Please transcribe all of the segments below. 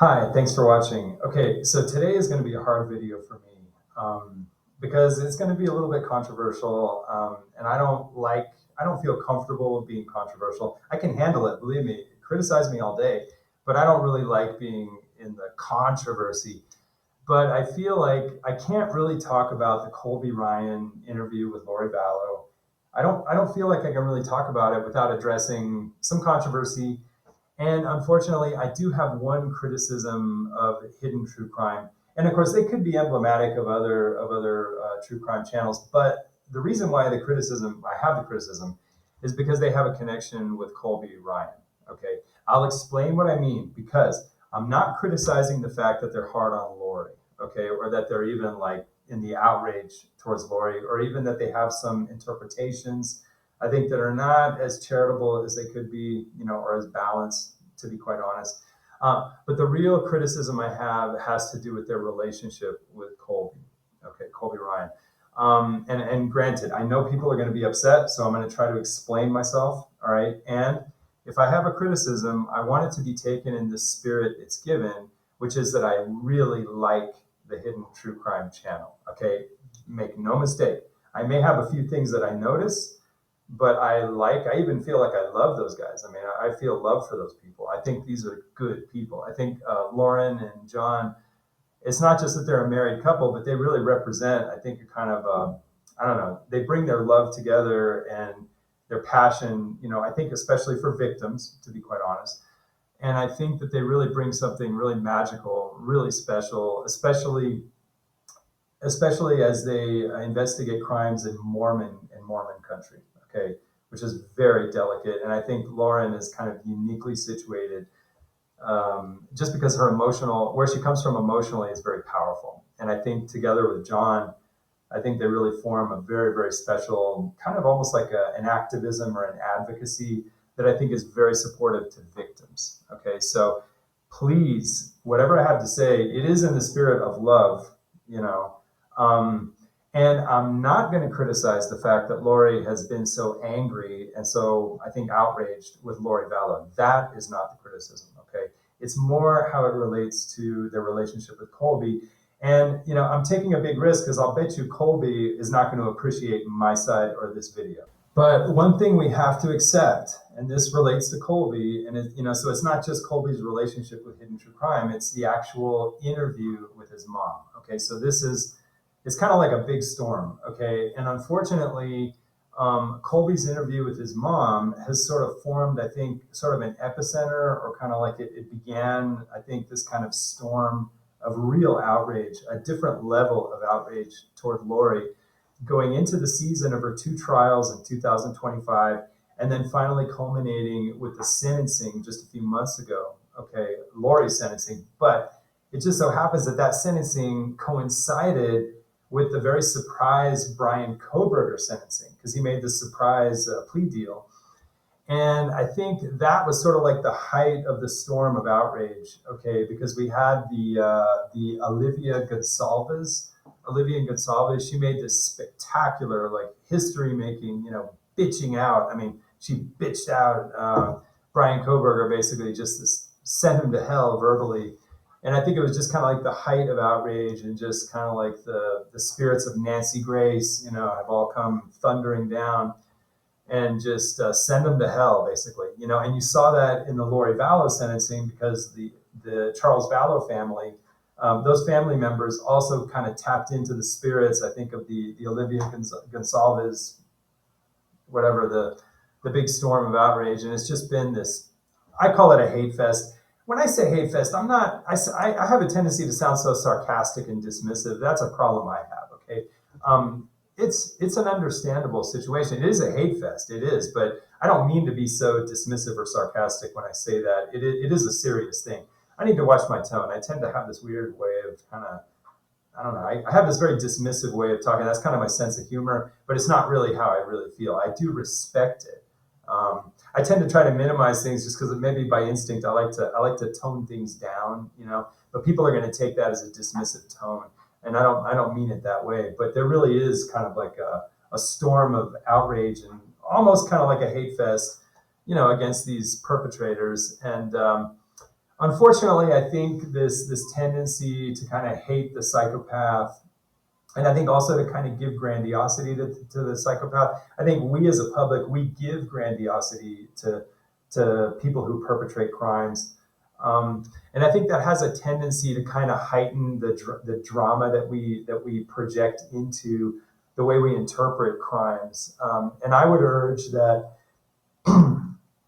Hi, thanks for watching. Okay, so today is going to be a hard video for me because it's going to be a little bit controversial, and I don't feel comfortable being controversial. I can handle it, believe me. Criticize me all day, but I don't really like being in the controversy. But I feel like I can't really talk about the Colby Ryan interview with Lori Vallow. I don't feel like I can really talk about it without addressing some controversy, and unfortunately, I do have one criticism of hidden true crime, and of course, they could be emblematic of other true crime channels. But the reason why I have the criticism, is because they have a connection with Colby Ryan. Okay, I'll explain what I mean because I'm not criticizing the fact that they're hard on Lori. Okay, or that they're even like in the outrage towards Lori, or even that they have some interpretations I think that are not as charitable as they could be, or as balanced, to be quite honest. But the real criticism I have has to do with their relationship with Colby. Okay, Colby Ryan. And granted, I know people are going to be upset, so I'm going to try to explain myself. All right. And if I have a criticism, I want it to be taken in the spirit it's given, which is that I really like the Hidden True Crime channel. Okay. Make no mistake. I may have a few things that I notice, but I even feel like I love those guys. I mean, I feel love for those people. I think these are good people. I think Lauren and John, it's not just that they're a married couple, but they really represent, I think, a kind of, I don't know, they bring their love together and their passion, I think especially for victims, to be quite honest. And I think that they really bring something really magical, really special, especially as they investigate crimes in Mormon country. Okay, which is very delicate, and I think Lauren is kind of uniquely situated, just because where she comes from emotionally is very powerful. And I think together with John, I think they really form a very, very special kind of almost like an activism or an advocacy that I think is very supportive to victims. Okay, so please, whatever I have to say, it is in the spirit of love, you know. Um, and I'm not going to criticize the fact that Lori has been so angry and so, I think, outraged with Lori Vallow. That is not the criticism, okay? It's more how it relates to their relationship with Colby. And, I'm taking a big risk because I'll bet you Colby is not going to appreciate my side or this video. But one thing we have to accept, and this relates to Colby, and so it's not just Colby's relationship with Hidden True Crime, it's the actual interview with his mom. Okay, so it's kind of like a big storm. Okay, and unfortunately, Colby's interview with his mom has sort of formed, I think, sort of an epicenter, or kind of like it began, I think, this kind of storm of real outrage, a different level of outrage toward Lori, going into the season of her two trials in 2025, and then finally culminating with the sentencing just a few months ago. Okay, Lori's sentencing. But it just so happens that that sentencing coincided with the very surprise Brian Kohberger sentencing, because he made the surprise plea deal. And I think that was sort of like the height of the storm of outrage, okay, because we had the Olivia Gonsalves. She made this spectacular, like history-making, bitching out. I mean, she bitched out Brian Kohberger, basically just sent him to hell verbally. And I think it was just kind of like the height of outrage, and just kind of like the spirits of Nancy Grace, have all come thundering down and just send them to hell, basically. And you saw that in the Lori Vallow sentencing, because the Charles Vallow family, those family members also kind of tapped into the spirits, I think, of the Olivia Gonsalves, whatever, the big storm of outrage. And it's just been this, I call it a hate fest. When I say hate fest, I have a tendency to sound so sarcastic and dismissive. That's a problem I have, okay? It's an understandable situation. It is a hate fest, it is, but I don't mean to be so dismissive or sarcastic when I say that. It is a serious thing. I need to watch my tone. I tend to have this weird way of kind of, I don't know, I have this very dismissive way of talking. That's kind of my sense of humor, but it's not really how I really feel. I do respect it. I tend to try to minimize things just because maybe by instinct I like to tone things down, but people are going to take that as a dismissive tone. And I don't mean it that way, but there really is kind of like a storm of outrage, and almost kind of like a hate fest, against these perpetrators. And unfortunately, I think this tendency to kind of hate the psychopath, and I think also to kind of give grandiosity to the psychopath. I think we as a public, we give grandiosity to people who perpetrate crimes. And I think that has a tendency to kind of heighten the drama that we project into the way we interpret crimes. And I would urge that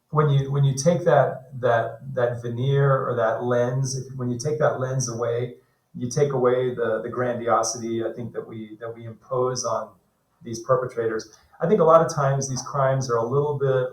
when you take that veneer or that lens, when you take that lens away, you take away the grandiosity, I think, that we impose on these perpetrators. I think a lot of times these crimes are a little bit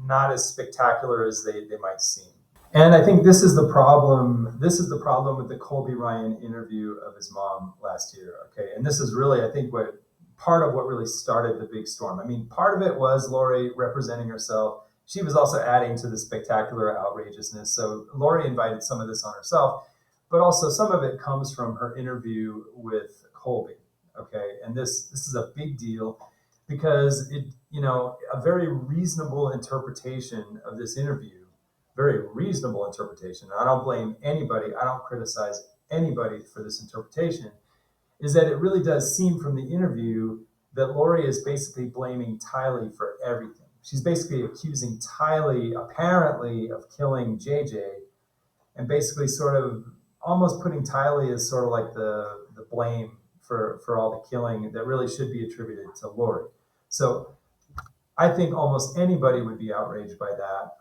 not as spectacular as they might seem. And I think this is the problem. This is the problem with the Colby Ryan interview of his mom last year. Okay, and this is really, I think, what part of what really started the big storm. I mean, part of it was Lori representing herself. She was also adding to the spectacular outrageousness. So Lori invited some of this on herself, but also some of it comes from her interview with Colby. Okay, and this is a big deal because a very reasonable interpretation of this interview, very reasonable interpretation. I don't blame anybody. I don't criticize anybody for this interpretation. Is that it really does seem from the interview that Lori is basically blaming Tylee for everything. She's basically accusing Tylee apparently of killing JJ, and basically sort of almost putting Tylee as sort of like the blame for all the killing that really should be attributed to Lori. So I think almost anybody would be outraged by that.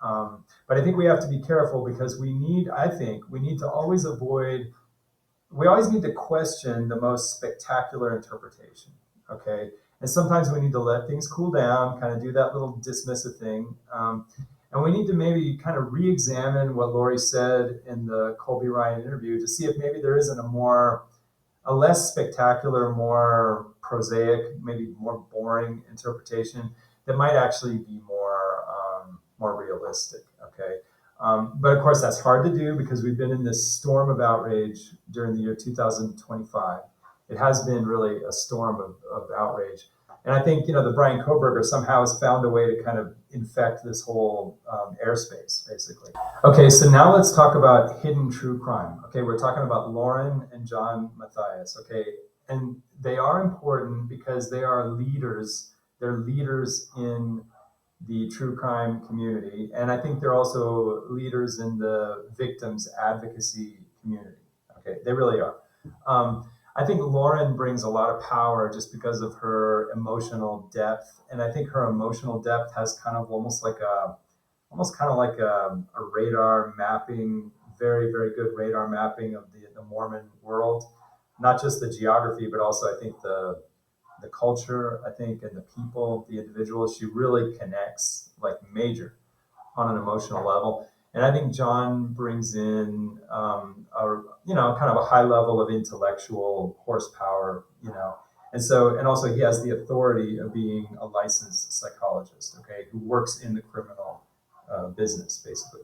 But I think we have to be careful because we need to always avoid, we always need to question the most spectacular interpretation, okay? And sometimes we need to let things cool down, kind of do that little dismissive thing. And we need to maybe kind of re-examine what Lori said in the Colby Ryan interview to see if maybe there isn't a less spectacular, more prosaic, maybe more boring interpretation that might actually be more realistic, okay? But of course, that's hard to do because we've been in this storm of outrage during the year 2025. It has been really a storm of outrage. And I think, the Brian Koberger somehow has found a way to kind of infect this whole airspace, basically. Okay, so now let's talk about hidden true crime. Okay, we're talking about Lauren and John Matthias, okay? And they are important because they are leaders. They're leaders in the true crime community. And I think they're also leaders in the victims advocacy community. Okay, they really are. I think Lauren brings a lot of power just because of her emotional depth. And I think her emotional depth has kind of almost kind of like a radar mapping, very, very good radar mapping of the Mormon world. Not just the geography, but also I think the culture, I think, and the people, the individuals. She really connects like major on an emotional level. And I think John brings in kind of a high level of intellectual horsepower, and also he has the authority of being a licensed psychologist, okay, who works in the criminal business, basically.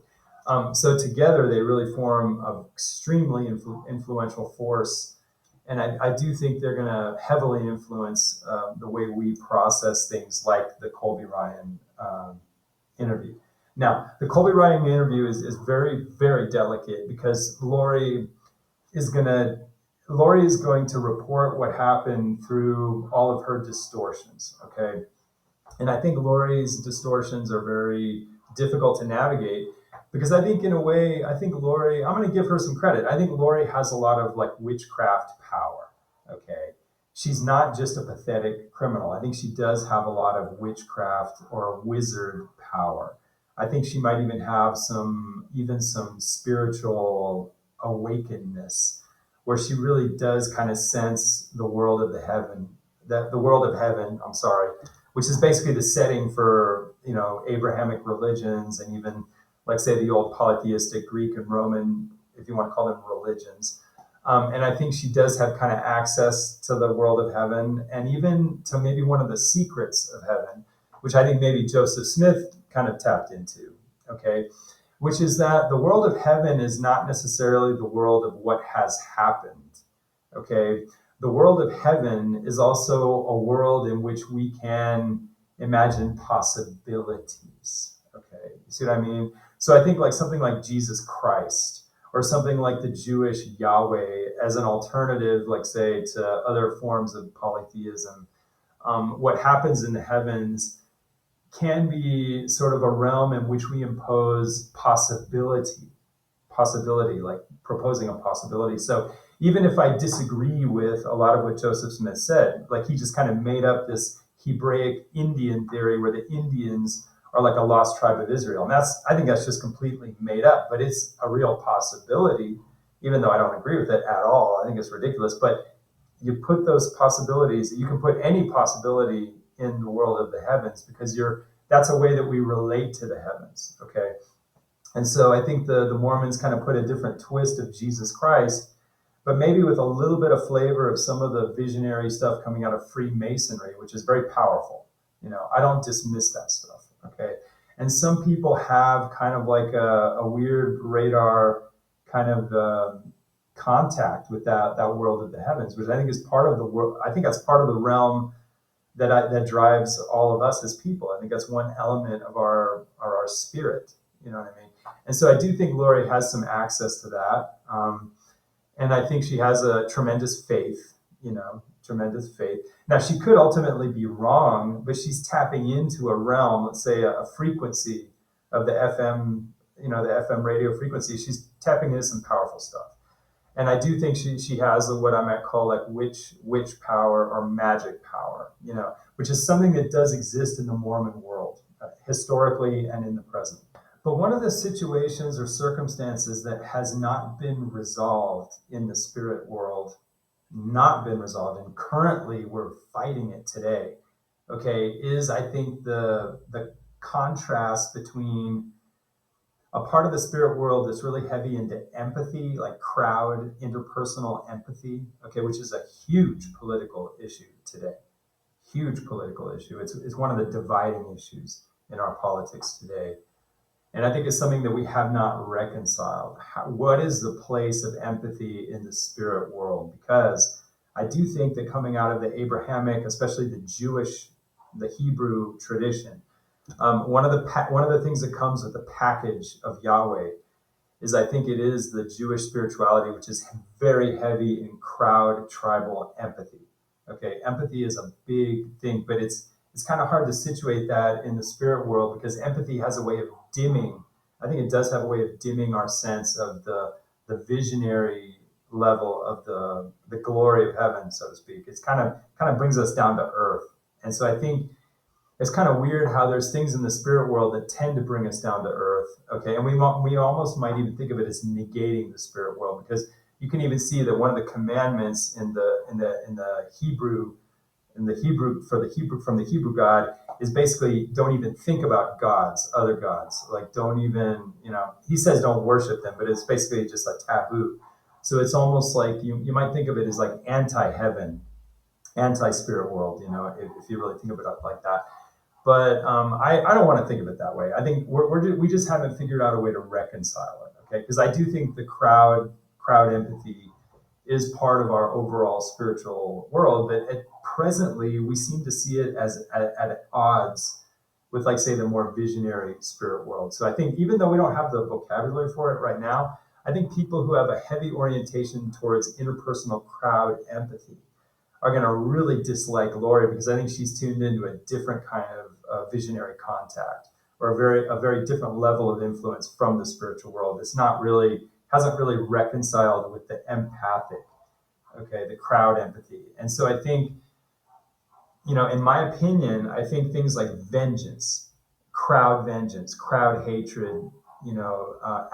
So together they really form an extremely influential force. And I do think they're going to heavily influence the way we process things like the Colby Ryan interview. Now, the Colby Ryan interview is very, very delicate because Lori is going to report what happened through all of her distortions, okay? And I think Lori's distortions are very difficult to navigate because I think in a way, Lori, I'm going to give her some credit. I think Lori has a lot of like witchcraft power, okay? She's not just a pathetic criminal. I think she does have a lot of witchcraft or wizard power. I think she might even have some spiritual awakenedness where she really does kind of sense the world of heaven, I'm sorry, which is basically the setting for, Abrahamic religions and even, like, say, the old polytheistic Greek and Roman, if you want to call them religions. And I think she does have kind of access to the world of heaven and even to maybe one of the secrets of heaven, which I think maybe Joseph Smith kind of tapped into, okay? Which is that the world of heaven is not necessarily the world of what has happened, okay? The world of heaven is also a world in which we can imagine possibilities, okay? You see what I mean? So I think like something like Jesus Christ or something like the Jewish Yahweh as an alternative, like say, to other forms of polytheism. What happens in the heavens can be sort of a realm in which we impose possibility, like proposing a possibility. So even if I disagree with a lot of what Joseph Smith said, like he just kind of made up this Hebraic Indian theory where the Indians are like a lost tribe of Israel. And I think that's just completely made up, but it's a real possibility, even though I don't agree with it at all. I think it's ridiculous, but you put those possibilities, you can put any possibility in the world of the heavens because that's a way that we relate to the heavens, okay? And so I think the Mormons kind of put a different twist of Jesus Christ, but maybe with a little bit of flavor of some of the visionary stuff coming out of Freemasonry, which is very powerful. I don't dismiss that stuff, okay? And some people have kind of like a weird radar kind of contact with that world of the heavens, which I think is part of the world. I think that's part of the realm that drives all of us as people. I think that's one element of our spirit. You know what I mean? And so I do think Lori has some access to that. And I think she has a tremendous faith, tremendous faith. Now, she could ultimately be wrong, but she's tapping into a realm, let's say a frequency of the FM, the FM radio frequency. She's tapping into some powerful stuff. And I do think she has what I might call like witch power or magic power, which is something that does exist in the Mormon world, historically and in the present. But one of the situations or circumstances that has not been resolved in the spirit world, and currently we're fighting it today, okay, is I think the contrast between a part of the spirit world that's really heavy into empathy, like crowd interpersonal empathy, okay, which is a huge political issue today. Huge political issue. It's one of the dividing issues in our politics today. And I think it's something that we have not reconciled. What is the place of empathy in the spirit world? Because I do think that coming out of the Abrahamic, especially the Jewish, the Hebrew tradition, one of the things that comes with the package of Yahweh is I think it is the Jewish spirituality, which is very heavy in crowd tribal empathy. Okay, empathy is a big thing, but it's kind of hard to situate that in the spirit world because empathy has a way of dimming. I think it does have a way of dimming our sense of the visionary level of the glory of heaven, so to speak. It's kind of brings us down to earth. And so I think it's kind of weird how there's things in the spirit world that tend to bring us down to earth. Okay, and we almost might even think of it as negating the spirit world because you can even see that one of the commandments in the Hebrew from the Hebrew God is basically don't even think about other gods. Like don't even, he says don't worship them, but it's basically just a taboo. So it's almost like you might think of it as like anti-heaven, anti-spirit world, if you really think of it like that. But I don't want to think of it that way. I think we just haven't figured out a way to reconcile it, okay? Because I do think the crowd empathy is part of our overall spiritual world, but presently we seem to see it as at odds with, like, say, the more visionary spirit world. So I think even though we don't have the vocabulary for it right now, I think people who have a heavy orientation towards interpersonal crowd empathy are going to really dislike Lori because I think she's tuned into a different kind of visionary contact or a very different level of influence from the spiritual world. Hasn't really reconciled with the empathic, okay, the crowd empathy. And so I think, in my opinion, I think things like vengeance, crowd hatred,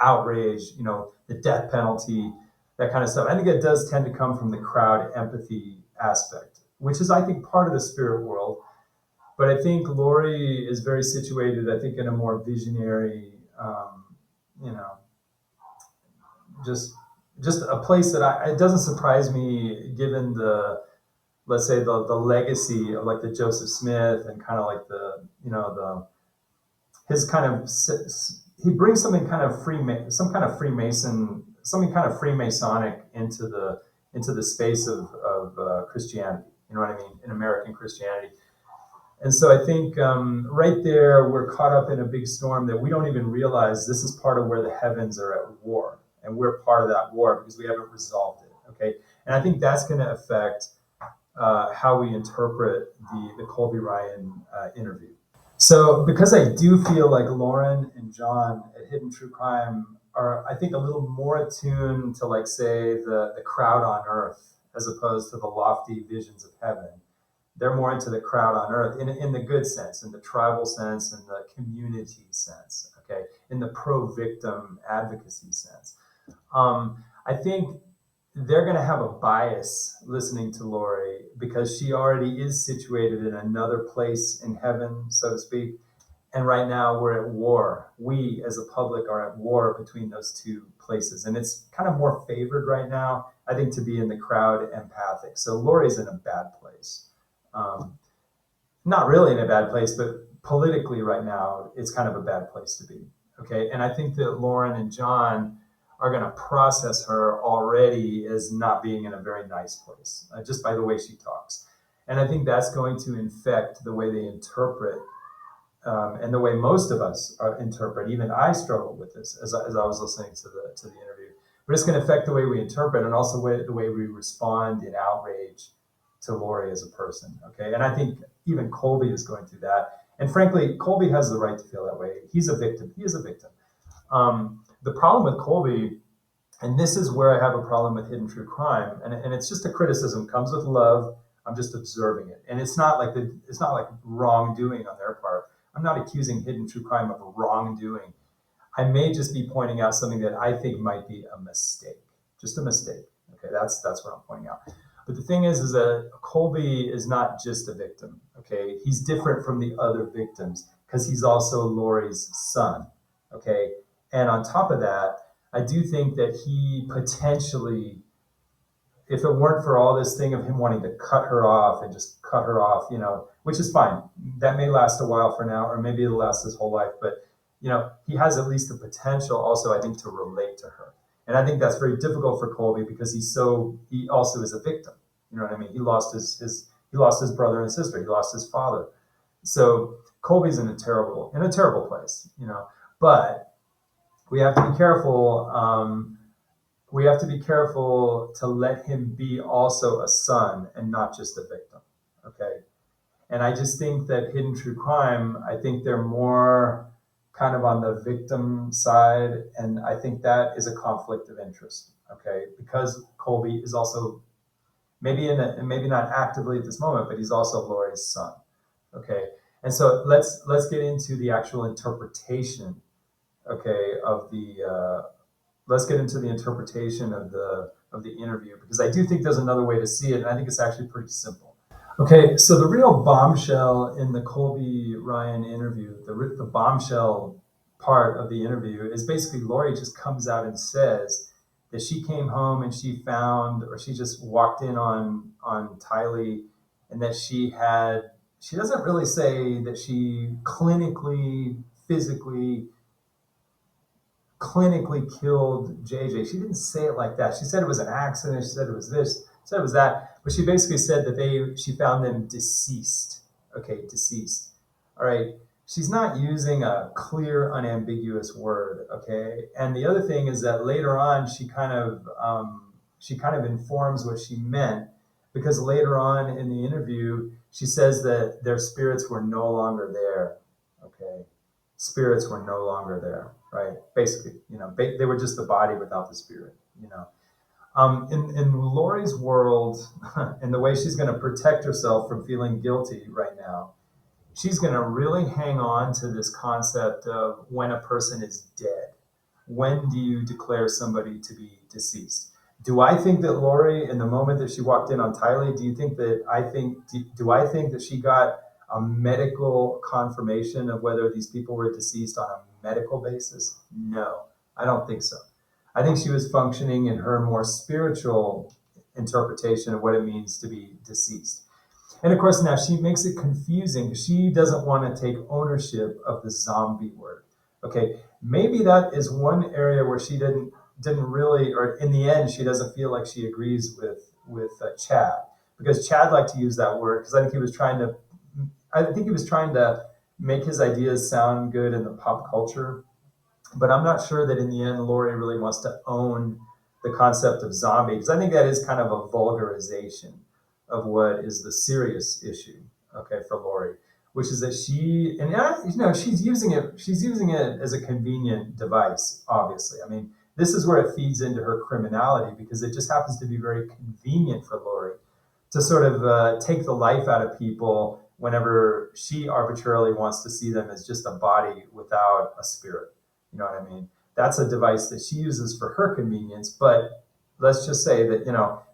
outrage, the death penalty, that kind of stuff. I think it does tend to come from the crowd empathy aspect, which is, I think, part of the spirit world. But I think Lori is very situated, I think, in a more visionary, just a place that it doesn't surprise me given let's say the legacy of like the Joseph Smith and kind of like his kind of, he brings something kind of Freemasonic into the space of Christianity. You know what I mean? In American Christianity. And so I think right there, we're caught up in a big storm that we don't even realize this is part of where the heavens are at war. and we're part of that war because we haven't resolved it. Okay, and I think that's going to affect how we interpret the Colby Ryan interview. So because I do feel like Lauren and John at Hidden True Crime are, I think, a little more attuned to, like, say, the crowd on earth as opposed to the lofty visions of heaven. They're more into the crowd on earth in the good sense, in the tribal sense, in the community sense, okay, in the pro-victim advocacy sense. I think they're going to have a bias listening to Lori because she already is situated in another place in heaven, so to speak. And right now we're at war. We as a public are at war between those two places. And it's kind of more favored right now, I think, to be in the crowd empathic. So Lori's in a bad place. Not really in a bad place, but politically right now, it's kind of a bad place to be. Okay. And I think that Lauren and John are going to process her already as not being in a very nice place, just by the way she talks. And I think that's going to infect the way they interpret and the way most of us interpret. Even I struggle with this as I was listening to the interview. But it's going to affect the way we interpret and also the way we respond in outrage to Lori as a person. Okay, and I think even Colby is going through that. And frankly, Colby has the right to feel that way. He's a victim. He is a victim. The problem with Colby, and this is where I have a problem with Hidden True Crime, and it's just a criticism, comes with love. I'm just observing it, and it's not like wrongdoing on their part. I'm not accusing Hidden True Crime of wrongdoing. I may just be pointing out something that I think might be a mistake, just a mistake. Okay, that's what I'm pointing out. But the thing is that Colby is not just a victim. Okay, he's different from the other victims because he's also Lori's son. Okay, and on top of that, I do think that he potentially, if it weren't for all this thing of him wanting to cut her off and just cut her off, which is fine. That may last a while for now, or maybe it'll last his whole life. But, he has at least the potential also, I think, to relate to her. And I think that's very difficult for Colby because he also is a victim. You know what I mean? He lost his brother and sister. He lost his father. So Colby's in a terrible place, but we have to be careful. We have to be careful to let him be also a son and not just a victim. Okay. And I just think that Hidden True Crime, I think they're more kind of on the victim side. And I think that is a conflict of interest. Okay. Because Colby is also maybe not actively at this moment, but he's also Lori's son. Okay. And so let's get into the actual interpretation, okay, let's get into the interpretation of the interview, because I do think there's another way to see it, and I think it's actually pretty simple. Okay, so the real bombshell in the Colby Ryan interview, the bombshell part of the interview is basically Lori just comes out and says that she came home and she found, or she just walked in on Tylee, and that she doesn't really say that she physically killed JJ. She didn't say it like that. She said it was an accident. She said it was this, she said it was that. But she basically said that she found them deceased. Okay, deceased. All right. She's not using a clear, unambiguous word. Okay. And the other thing is that later on, she kind of informs what she meant, because later on in the interview, she says that their spirits were no longer there. Okay. Spirits were no longer there, right? Basically, they were just the body without the spirit, In Lori's world, and the way she's going to protect herself from feeling guilty right now, she's going to really hang on to this concept of when a person is dead. When do you declare somebody to be deceased? Do I think that Lori, in the moment that she walked in on Tylee, do I think that she got a medical confirmation of whether these people were deceased on a medical basis? No, I don't think so. I think she was functioning in her more spiritual interpretation of what it means to be deceased. And of course, now she makes it confusing because she doesn't want to take ownership of the zombie word. Okay, maybe that is one area where she didn't really, or in the end, she doesn't feel like she agrees with Chad, because Chad liked to use that word because I think he was trying to make his ideas sound good in the pop culture. But I'm not sure that in the end, Lori really wants to own the concept of zombie, because I think that is kind of a vulgarization of what is the serious issue, okay, for Lori, which is that she's using it as a convenient device, obviously. I mean, this is where it feeds into her criminality, because it just happens to be very convenient for Lori to sort of take the life out of people whenever she arbitrarily wants to see them as just a body without a spirit. You know what I mean? That's a device that she uses for her convenience. But let's just say that,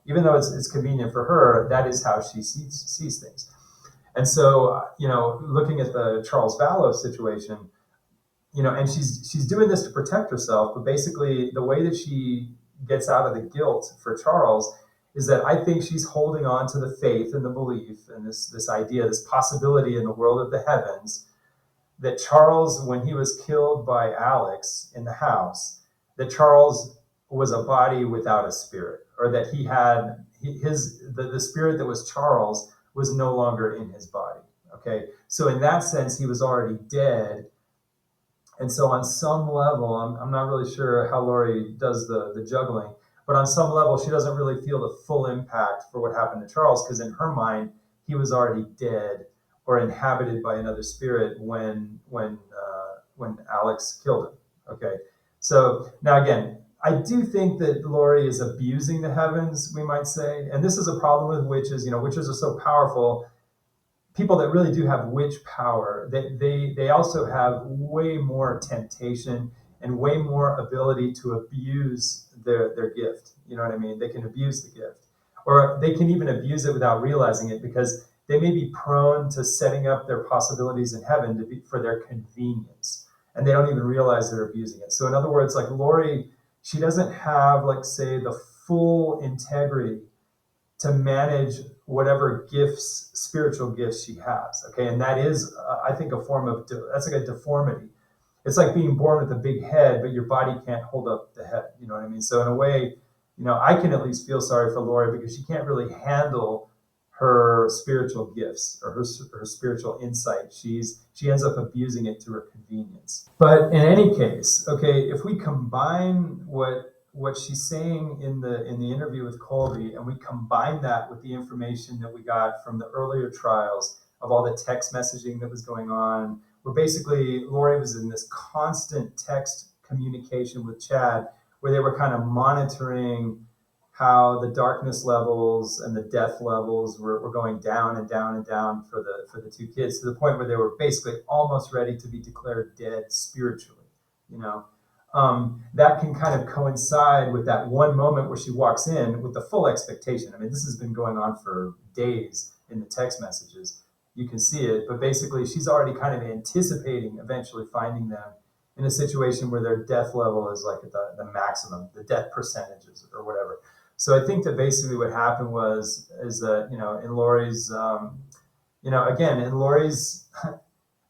even though it's convenient for her, that is how she sees things. And so, looking at the Charles Vallow situation, and she's doing this to protect herself, but basically the way that she gets out of the guilt for Charles is that I think she's holding on to the faith and the belief and this idea, this possibility in the world of the heavens, that Charles, when he was killed by Alex in the house, that Charles was a body without a spirit, or that the spirit that was Charles was no longer in his body. Okay, so in that sense, he was already dead. And so on some level, I'm not really sure how Lori does the juggling, but on some level, she doesn't really feel the full impact for what happened to Charles, because in her mind, he was already dead or inhabited by another spirit when Alex killed him. Okay, so now again, I do think that Lori is abusing the heavens, we might say, and this is a problem with witches. Witches are so powerful. People that really do have witch power, they also have way more temptation and way more ability to abuse their gift. You know what I mean? They can abuse the gift, or they can even abuse it without realizing it, because they may be prone to setting up their possibilities in heaven for their convenience, and they don't even realize they're abusing it. So in other words, like Lori, she doesn't have, like, say, the full integrity to manage whatever gifts, spiritual gifts she has. Okay, and that is, I think, a form of that's like a deformity. It's like being born with a big head, but your body can't hold up the head. You know what I mean? So in a way, I can at least feel sorry for Lori, because she can't really handle her spiritual gifts or her spiritual insight. She ends up abusing it to her convenience. But in any case, okay, if we combine what she's saying in the interview with Colby, and we combine that with the information that we got from the earlier trials of all the text messaging that was going on, where basically Lori was in this constant text communication with Chad, where they were kind of monitoring how the darkness levels and the death levels were going down and down and down for the two kids, to the point where they were basically almost ready to be declared dead spiritually. That can kind of coincide with that one moment where she walks in with the full expectation. I mean, this has been going on for days in the text messages. You can see it, but basically she's already kind of anticipating eventually finding them in a situation where their death level is like at the maximum, the death percentages or whatever. So I think that basically what happened is that, in Lori's, again, in Lori's,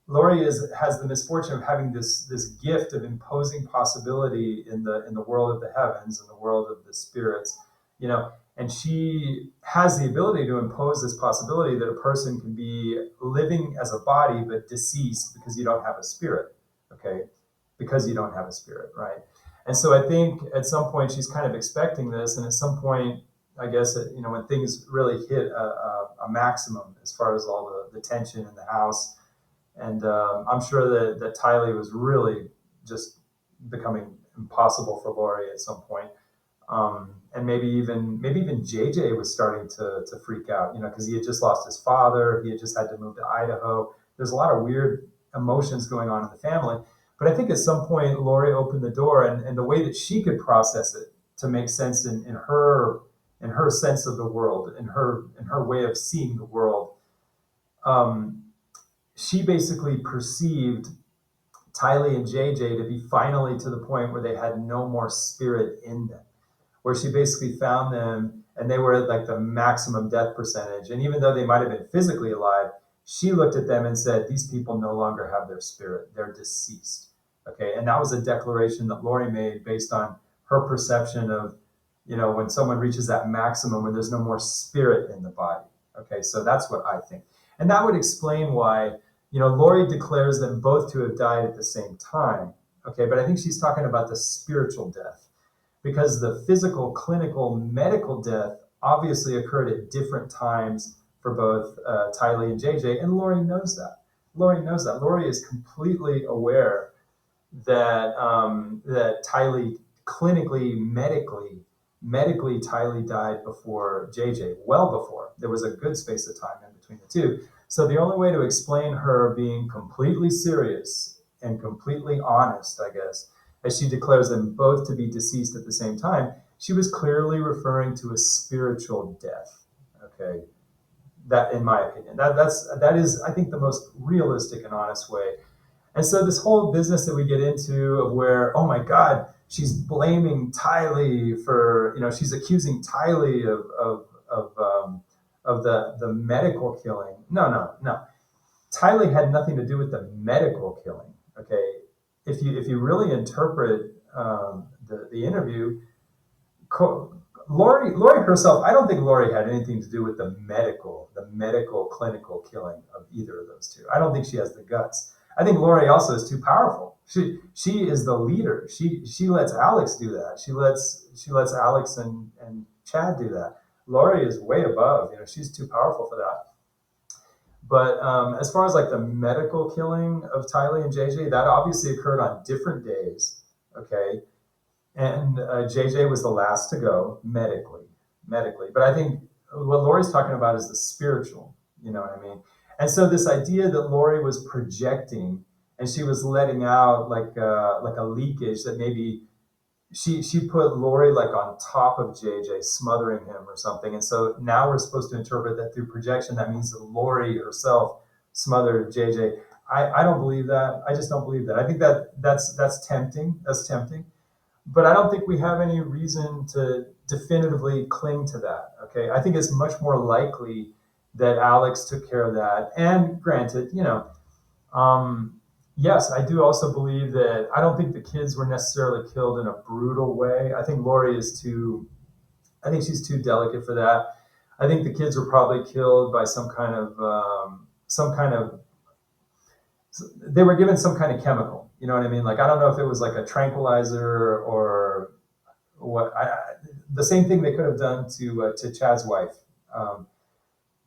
Lori has the misfortune of having this gift of imposing possibility in the world of the heavens and the world of the spirits, and she has the ability to impose this possibility that a person can be living as a body but deceased because you don't have a spirit, okay? Because you don't have a spirit, right? And so I think at some point she's kind of expecting this, and at some point, I guess, when things really hit a maximum as far as all the tension in the house. And I'm sure that Tylee was really just becoming impossible for Lori at some point. And maybe even JJ was starting to freak out, because he had just lost his father. He had just had to move to Idaho. There's a lot of weird emotions going on in the family. But I think at some point Lori opened the door, and the way that she could process it to make sense in her sense of the world, in her way of seeing the world. She basically perceived Tylee and JJ to be finally to the point where they had no more spirit in them, where she basically found them and they were at like the maximum death percentage. And even though they might have been physically alive, she looked at them and said, these people no longer have their spirit. They're deceased. Okay. And that was a declaration that Lori made based on her perception of, when someone reaches that maximum where there's no more spirit in the body. Okay. So that's what I think. And that would explain why, Lori declares them both to have died at the same time. okay? But I think she's talking about the spiritual death, because the physical, clinical, medical death obviously occurred at different times for both Tylee and JJ, and Lori knows that. Lori knows that. Lori is completely aware that that Tylee clinically, medically, Tylee died before JJ, well before. There was a good space of time in between the two. So the only way to explain her being completely serious and completely honest, I guess, as she declares them both to be deceased at the same time, she was clearly referring to a spiritual death. Okay, that, in my opinion, that is, I think, the most realistic and honest way. And so this whole business that we get into of where, oh my God, she's blaming Tylee for, she's accusing Tylee of the medical killing. No. Tylee had nothing to do with the medical killing. Okay, if you really interpret the interview, Lori herself, I don't think Lori had anything to do with the medical clinical killing of either of those two. I don't think she has the guts. I think Lori also is too powerful. She is the leader. She lets Alex do that. She lets Alex and Chad do that. Lori is way above. She's too powerful for that. But as far as like the medical killing of Tylee and JJ, that obviously occurred on different days. Okay, and JJ was the last to go medically. But I think what Lori's talking about is the spiritual. You know what I mean? And so this idea that Lori was projecting and she was letting out like a leakage that maybe she put Lori like on top of JJ, smothering him or something. And so now we're supposed to interpret that through projection. That means that Lori herself smothered JJ. I don't believe that. I just don't believe that. I think that's tempting. That's tempting. But I don't think we have any reason to definitively cling to that. Okay, I think it's much more likely that Alex took care of that. And granted, yes, I do also believe that I don't think the kids were necessarily killed in a brutal way. I think I think she's too delicate for that. I think the kids were probably killed by they were given some kind of chemical. You know what I mean? Like, I don't know if it was like a tranquilizer or what. The same thing they could have done to Chad's wife.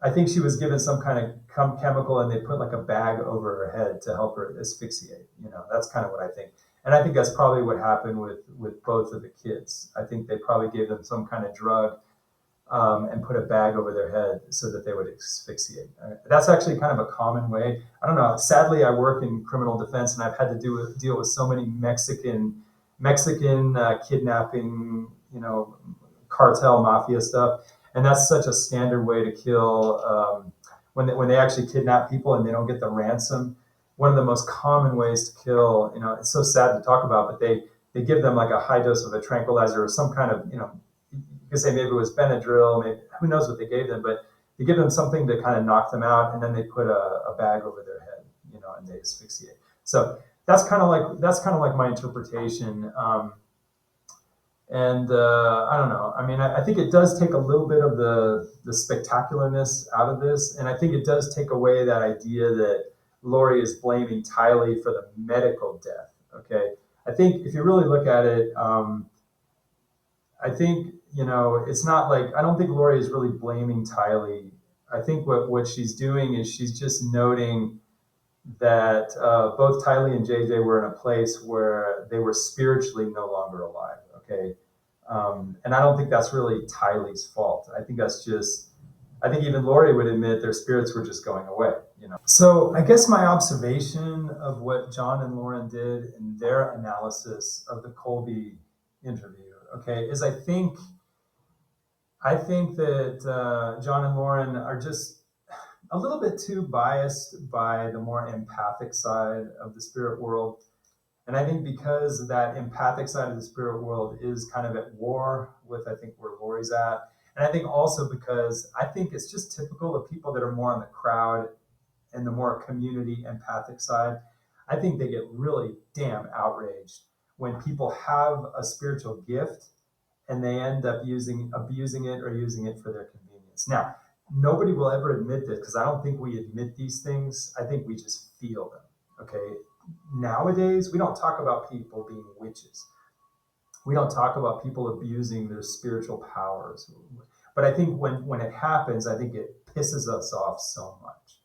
I think she was given some kind of chemical, and they put like a bag over her head to help her asphyxiate. That's kind of what I think. And I think that's probably what happened with both of the kids. I think they probably gave them some kind of drug and put a bag over their head so that they would asphyxiate. That's actually kind of a common way. I don't know. Sadly, I work in criminal defense, and I've had to deal with so many Mexican kidnapping, cartel mafia stuff. And that's such a standard way to kill when they actually kidnap people and they don't get the ransom. One of the most common ways to kill, it's so sad to talk about, but they give them like a high dose of a tranquilizer or some kind of, you could say maybe it was Benadryl, maybe, who knows what they gave them, but they give them something to kind of knock them out, and then they put a bag over their head, and they asphyxiate. So that's kind of like my interpretation. And I don't know. I mean, I think it does take a little bit of the spectacularness out of this, and I think it does take away that idea that Lori is blaming Tylee for the medical death. Okay, I think if you really look at it, I think it's not like, I don't think Lori is really blaming Tylee. I think what she's doing is she's just noting that both Tylee and JJ were in a place where they were spiritually no longer alive. Okay. And I don't think that's really Tylee's fault. I think even Lori would admit their spirits were just going away. So I guess my observation of what John and Lauren did in their analysis of the COLBY interview, okay, is I think that John and Lauren are just a little bit too biased by the more empathic side of the spirit world. And I think because that empathic side of the spirit world is kind of at war with, I think, where Lori's at. And I think also because I think it's just typical of people that are more on the crowd and the more community empathic side. I think they get really damn outraged when people have a spiritual gift and they end up abusing it or using it for their convenience. Now, nobody will ever admit this because I don't think we admit these things. I think we just feel them. Okay. nowadays, we don't talk about people being witches. We don't talk about people abusing their spiritual powers. But I think when it happens, I think it pisses us off so much.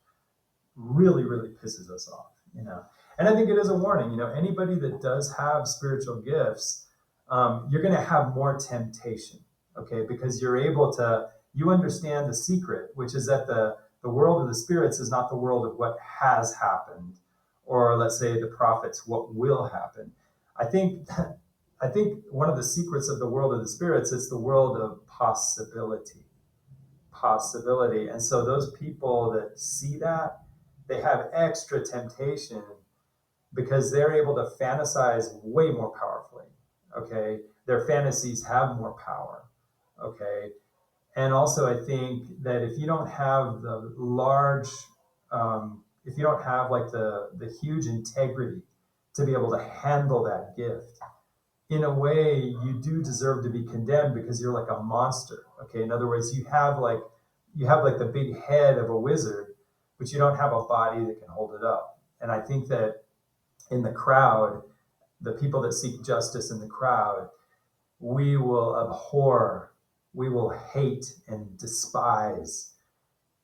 Really, really pisses us off, you know. And I think it is a warning, you know, anybody that does have spiritual gifts, you're going to have more temptation, okay, because you understand the secret, which is that the world of the spirits is not the world of what has happened, or let's say the prophets, what will happen. I think, I think one of the secrets of the world of the spirits is the world of possibility. And so those people that see that, they have extra temptation because they're able to fantasize way more powerfully. Okay. Their fantasies have more power. Okay. And also, I think that if you don't have the large, if you don't have like the huge integrity to be able to handle that gift, in a way, you do deserve to be condemned because you're like a monster. Okay, in other words, you have like the big head of a wizard, but you don't have a body that can hold it up. And I think that in the crowd, the people that seek justice in the crowd, we will abhor, we will hate and despise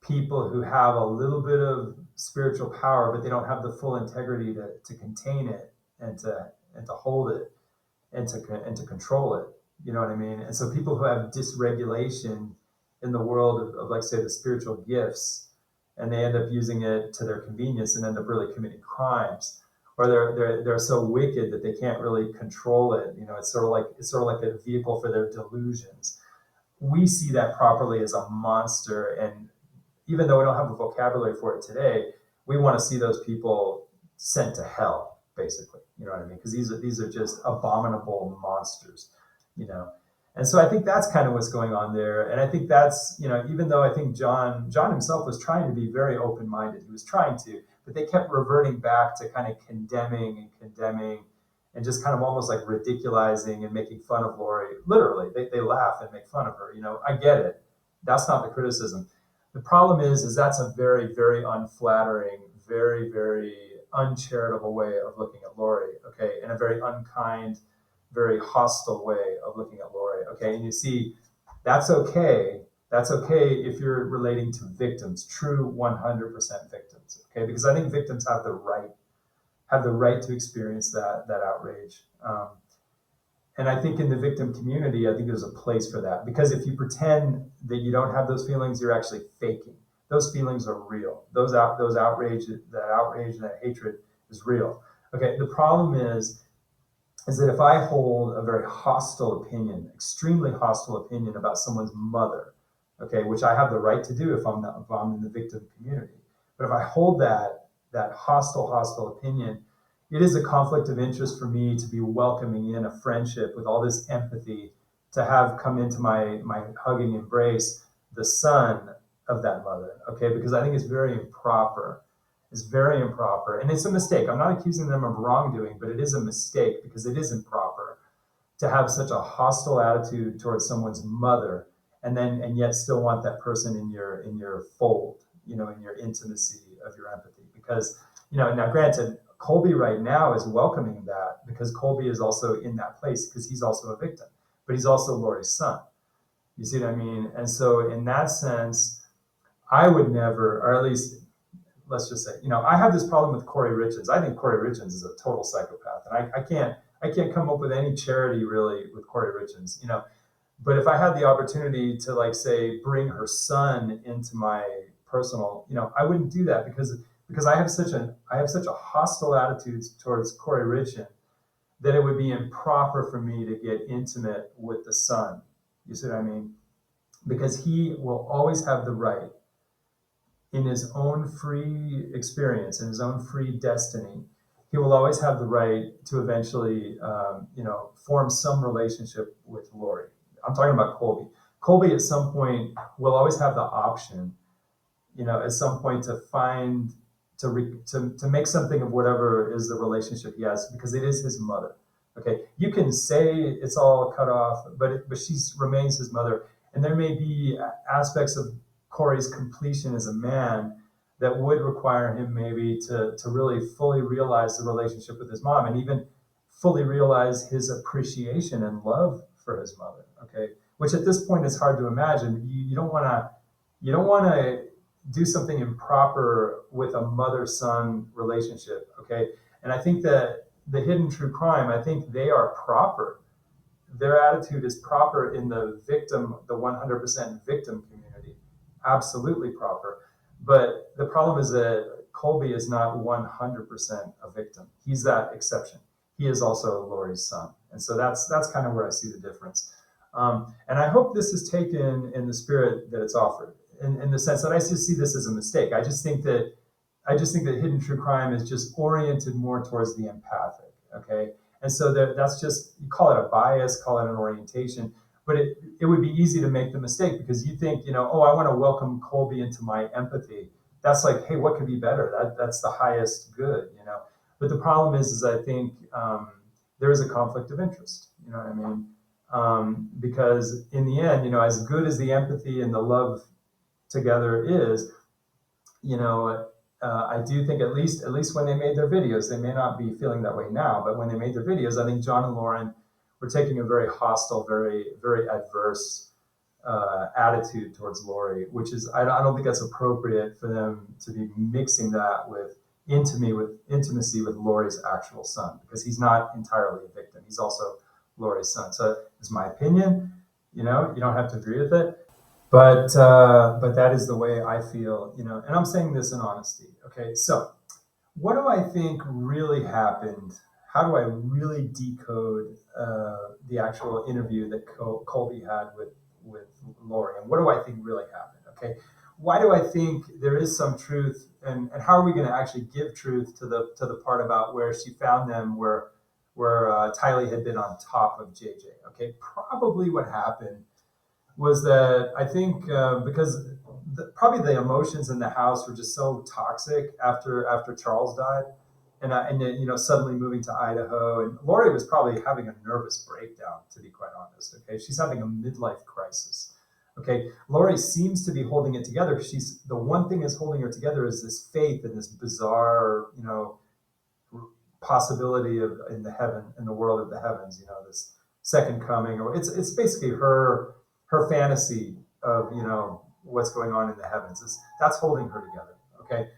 people who have a little bit of spiritual power, but they don't have the full integrity to contain it and to hold it and to control it. You know what I mean? And so people who have dysregulation in the world of like say the spiritual gifts, and they end up using it to their convenience and end up really committing crimes, or they're so wicked that they can't really control it. You know, it's sort of like a vehicle for their delusions. We see that properly as a monster, and even though we don't have a vocabulary for it today, we want to see those people sent to hell, basically. You know what I mean? Because these are just abominable monsters, you know. And so I think that's kind of what's going on there. And I think that's, you know, even though I think John himself was trying to be very open-minded, he was trying to, but they kept reverting back to kind of condemning and just kind of almost like ridiculizing and making fun of Lori. Literally, they laugh and make fun of her. You know, I get it. That's not the criticism. The problem is that's a very, very unflattering, very, very uncharitable way of looking at Lori, okay, and a very unkind, very hostile way of looking at Lori, okay. And you see, that's okay. That's okay if you're relating to victims, true 100% victims, okay, because I think victims have the right to experience that outrage. And I think in the victim community, I think there's a place for that, because if you pretend that you don't have those feelings, you're actually faking. Those feelings are real. Those outrage, and that hatred is real. Okay. The problem is that if I hold a very hostile opinion, extremely hostile opinion about someone's mother, okay, which I have the right to do if I'm in the victim community, but if I hold that hostile opinion, it is a conflict of interest for me to be welcoming in a friendship with all this empathy, to have come into my hugging embrace the son of that mother, okay, because I think it's very improper. It's very improper, and it's a mistake. I'm not accusing them of wrongdoing, but it is a mistake because it is improper to have such a hostile attitude towards someone's mother, and yet still want that person in your fold, you know, in your intimacy of your empathy. Because, you know, now granted, Colby right now is welcoming that because Colby is also in that place because he's also a victim, but he's also Lori's son. You see what I mean? And so in that sense, I would never, or at least let's just say, you know, I have this problem with Corey Richards. I think Corey Richards is a total psychopath, and I can't come up with any charity really with Corey Richards, you know. But if I had the opportunity to, like, say, bring her son into my personal, you know, I wouldn't do that because I have such a hostile attitude towards Corey Richards that it would be improper for me to get intimate with the son. You see what I mean? Because he will always have the right, in his own free experience, in his own free destiny, he will always have the right to eventually, you know, form some relationship with Lori. I'm talking about Colby. Colby at some point will always have the option, you know, at some point to find, to make something of whatever is the relationship he has, because it is his mother. Okay, you can say it's all cut off, but she remains his mother, and there may be aspects of Corey's completion as a man that would require him maybe to really fully realize the relationship with his mom, and even fully realize his appreciation and love for his mother. Okay, which at this point is hard to imagine. You don't want to do something improper with a mother-son relationship. Okay, and I think that the hidden true crime, I think they are proper. Their attitude is proper in the victim, the 100% victim community, absolutely proper. But the problem is that Colby is not 100% a victim. He's that exception. He is also Lori's son, and so that's kind of where I see the difference. And I hope this is taken in the spirit that it's offered, in the sense that I just see this as a mistake. I just think that hidden true crime is just oriented more towards the empathic. Okay, and so that's just, you call it a bias, call it an orientation, but it would be easy to make the mistake because you think, oh, I want to welcome Colby into my empathy. That's like, hey, what could be better? That's the highest good. But the problem is I think there is a conflict of interest. You know what I mean? Because in the end, as good as the empathy and the love together is, I do think at least when they made their videos, they may not be feeling that way now, but when they made their videos, I think John and Lauren were taking a very hostile, very, very adverse attitude towards Lori, which is, I don't think that's appropriate for them to be mixing that with intimacy with Lori's actual son, because he's not entirely a victim. He's also Lori's son. So it's my opinion. You don't have to agree with it. But that is the way I feel, and I'm saying this in honesty. Okay, so what do I think really happened? How do I really decode the actual interview that Colby had with Lori, and what do I think really happened? Okay, why do I think there is some truth, and how are we going to actually give truth to the part about where she found them, where Tylee had been on top of JJ? Okay, probably what happened was that I think because probably the emotions in the house were just so toxic after Charles died, and then, suddenly moving to Idaho, and Lori was probably having a nervous breakdown, to be quite honest. Okay, she's having a midlife crisis. Okay, Lori seems to be holding it together. She's the one thing that's holding her together is this faith and this bizarre, possibility of in the world of the heavens. This second coming, or it's basically her fantasy of what's going on in the heavens. That's holding her together. Okay,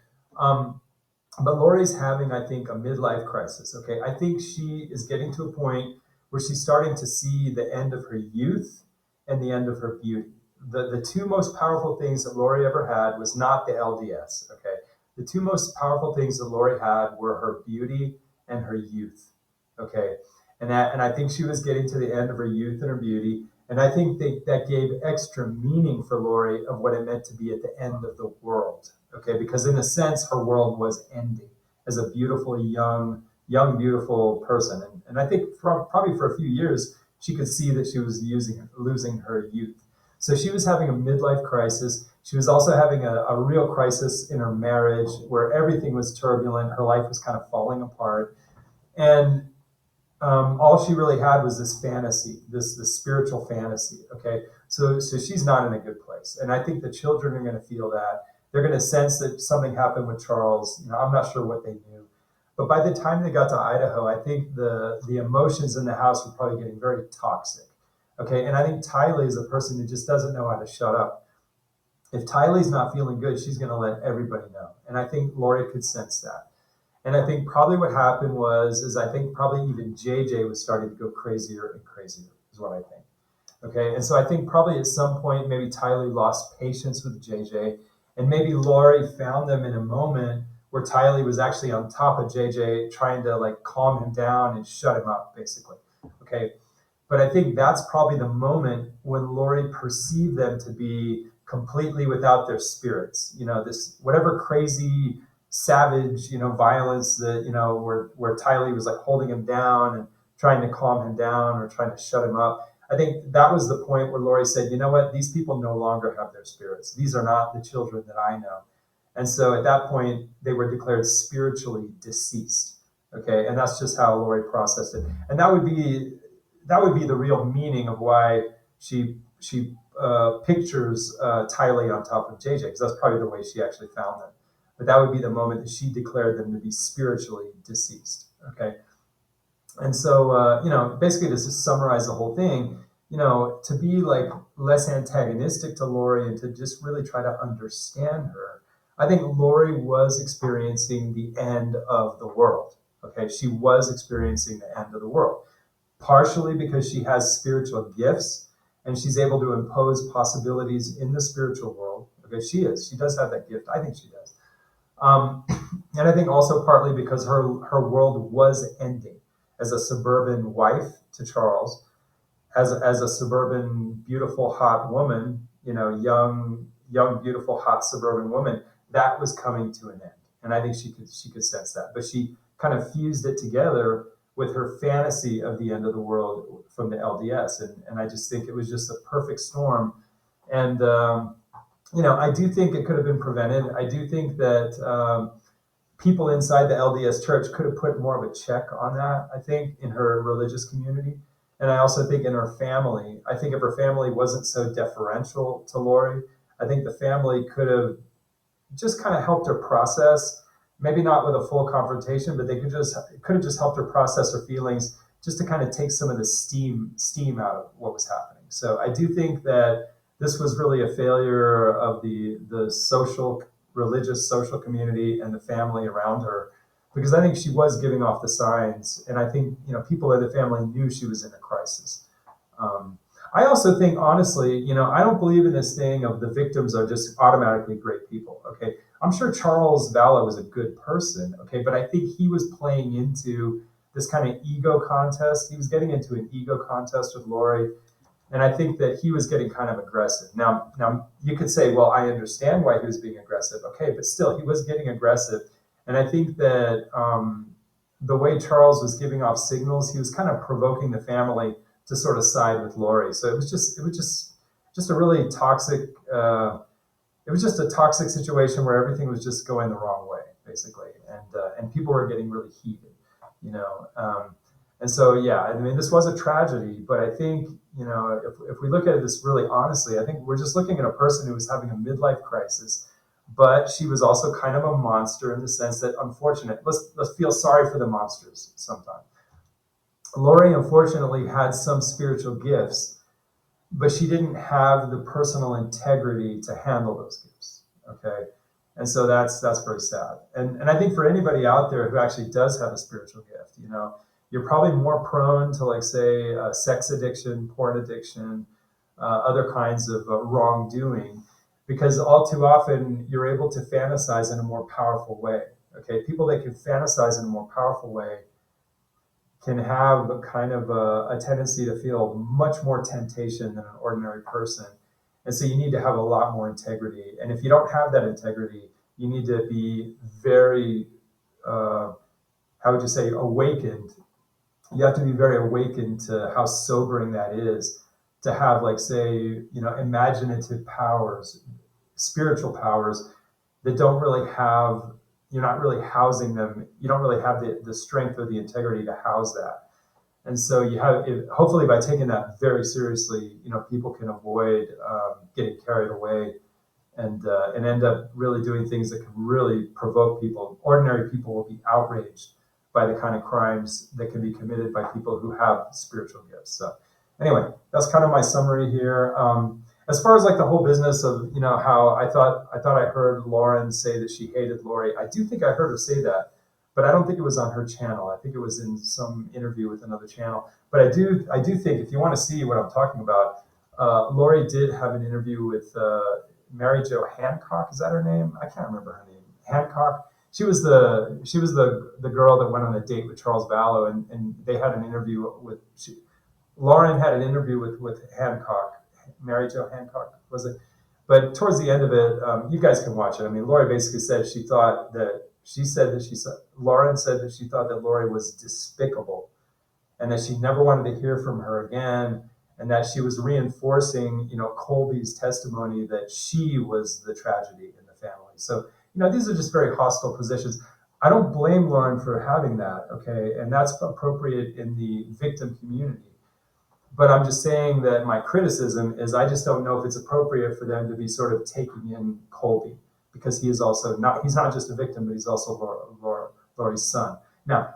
but Lori's having, I think, a midlife crisis. Okay, I think she is getting to a point where she's starting to see the end of her youth and the end of her beauty. The two most powerful things that Lori ever had was not the LDS. Okay, the two most powerful things that Lori had were her beauty and her youth. Okay, and I think she was getting to the end of her youth and her beauty. And I think that gave extra meaning for Lori of what it meant to be at the end of the world. Okay, because in a sense, her world was ending as a beautiful, young, beautiful person. And I think probably for a few years, she could see that she was losing her youth. So she was having a midlife crisis. She was also having a real crisis in her marriage where everything was turbulent. Her life was kind of falling apart. And all she really had was this fantasy, this spiritual fantasy. Okay, so she's not in a good place, and I think the children are going to feel that. They're going to sense that something happened with Charles. I'm not sure what they knew, but by the time they got to Idaho, I think the emotions in the house were probably getting very toxic. Okay, and I think Tylee is a person who just doesn't know how to shut up. If Tylee's not feeling good, she's going to let everybody know, and I think Lori could sense that. And I think probably what happened is I think probably even JJ was starting to go crazier and crazier, is what I think. Okay, and so I think probably at some point maybe Tylee lost patience with JJ, and maybe Lori found them in a moment where Tylee was actually on top of JJ, trying to like calm him down and shut him up, basically. Okay, but I think that's probably the moment when Lori perceived them to be completely without their spirits. This whatever crazy savage, violence that, where Tylee was like holding him down and trying to calm him down or trying to shut him up. I think that was the point where Lori said, you know what, these people no longer have their spirits. These are not the children that I know. And so at that point, they were declared spiritually deceased. Okay, and that's just how Lori processed it. And that would be the real meaning of why she pictures Tylee on top of JJ, because that's probably the way she actually found them. but that would be the moment that she declared them to be spiritually deceased. Okay. And so, basically to just summarize the whole thing, to be like less antagonistic to Lori and to just really try to understand her, I think Lori was experiencing the end of the world. Okay. She was experiencing the end of the world, partially because she has spiritual gifts and she's able to impose possibilities in the spiritual world. Okay. She does have that gift. I think she does. Um, and I think also partly because her world was ending as a suburban wife to Charles, as a suburban beautiful hot woman, young beautiful hot suburban woman, that was coming to an end. And I think she could sense that, but she kind of fused it together with her fantasy of the end of the world from the LDS, and I just think it was just a perfect storm. And I do think it could have been prevented. I do think that people inside the LDS church could have put more of a check on that, I think, in her religious community. And I also think in her family, I think if her family wasn't so deferential to Lori, I think the family could have just kind of helped her process, maybe not with a full confrontation, but could have just helped her process her feelings, just to kind of take some of the steam out of what was happening. So I do think that this was really a failure of the social, religious, social community and the family around her, because I think she was giving off the signs, and I think people in the family knew she was in a crisis. Um, I also think, honestly, I don't believe in this thing of the victims are just automatically great people. Okay, I'm sure Charles Vallow was a good person. Okay, but I think he was playing into this kind of ego contest. He was getting into an ego contest with Lori, and I think that he was getting kind of aggressive. Now you could say, well, I understand why he was being aggressive. Okay, but still, he was getting aggressive, and I think that the way Charles was giving off signals, he was kind of provoking the family to sort of side with Lori. So it was just a really toxic. It was just a toxic situation where everything was just going the wrong way, basically, and people were getting really heated, you know. And so, yeah, I mean, this was a tragedy, but I think, if we look at this really honestly, I think we're just looking at a person who was having a midlife crisis, but she was also kind of a monster in the sense that, unfortunate. Let's feel sorry for the monsters sometimes. Lori unfortunately had some spiritual gifts, but she didn't have the personal integrity to handle those gifts. Okay. And so that's very sad. And I think for anybody out there who actually does have a spiritual gift, you're probably more prone to, like, say, sex addiction, porn addiction, other kinds of wrongdoing, because all too often you're able to fantasize in a more powerful way. Okay. People that can fantasize in a more powerful way can have a kind of a tendency to feel much more temptation than an ordinary person. And so you need to have a lot more integrity. And if you don't have that integrity, you need to be very, how would you say, awakened. You have to be very awakened to how sobering that is, to have, like, say, imaginative powers, spiritual powers that don't really have, you're not really housing them. You don't really have the strength or the integrity to house that. And so you have, hopefully by taking that very seriously, people can avoid getting carried away and end up really doing things that can really provoke people. Ordinary people will be outraged by the kind of crimes that can be committed by people who have spiritual gifts. So anyway, that's kind of my summary here. As far as, like, the whole business of, how I thought I heard Lauren say that she hated Lori. I do think I heard her say that, but I don't think it was on her channel. I think it was in some interview with another channel. But I do think, if you want to see what I'm talking about, Lori did have an interview with Mary Jo Hancock. Is that her name? I can't remember her name. Hancock. She was the girl that went on a date with Charles Vallow, and they had an interview with Lauren had an interview with Hancock. Mary Jo Hancock, was it? But towards the end of it, you guys can watch it. I mean, Lori basically said Lauren said that she thought that Lori was despicable, and that she never wanted to hear from her again, and that she was reinforcing, Colby's testimony that she was the tragedy in the family. So, these are just very hostile positions. I don't blame Lauren for having that, okay, and that's appropriate in the victim community. But I'm just saying that my criticism is I just don't know if it's appropriate for them to be sort of taking in Colby, because he is also he's not just a victim, but he's also Lori's son. Now,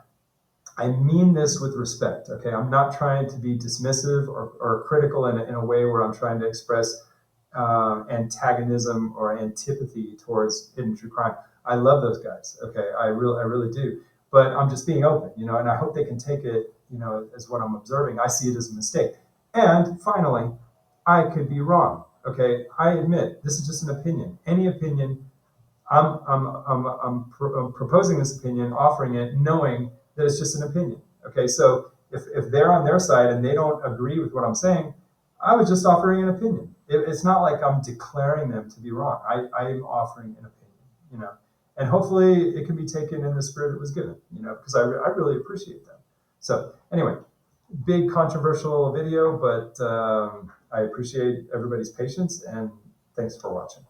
I mean this with respect, okay? I'm not trying to be dismissive or critical in a way where I'm trying to express antagonism or antipathy towards hidden true crime. I love those guys, okay? I really do. But I'm just being open, and I hope they can take it, as what I'm observing. I see it as a mistake. And finally, I could be wrong, okay? I admit this is just an opinion. Any opinion, I'm proposing this opinion, offering it, knowing that it's just an opinion. Okay, so if they're on their side and they don't agree with what I'm saying, I was just offering an opinion. It's not like I'm declaring them to be wrong. I am offering an opinion, and hopefully it can be taken in the spirit it was given, because I really appreciate them. So anyway, big controversial video, but I appreciate everybody's patience, and thanks for watching.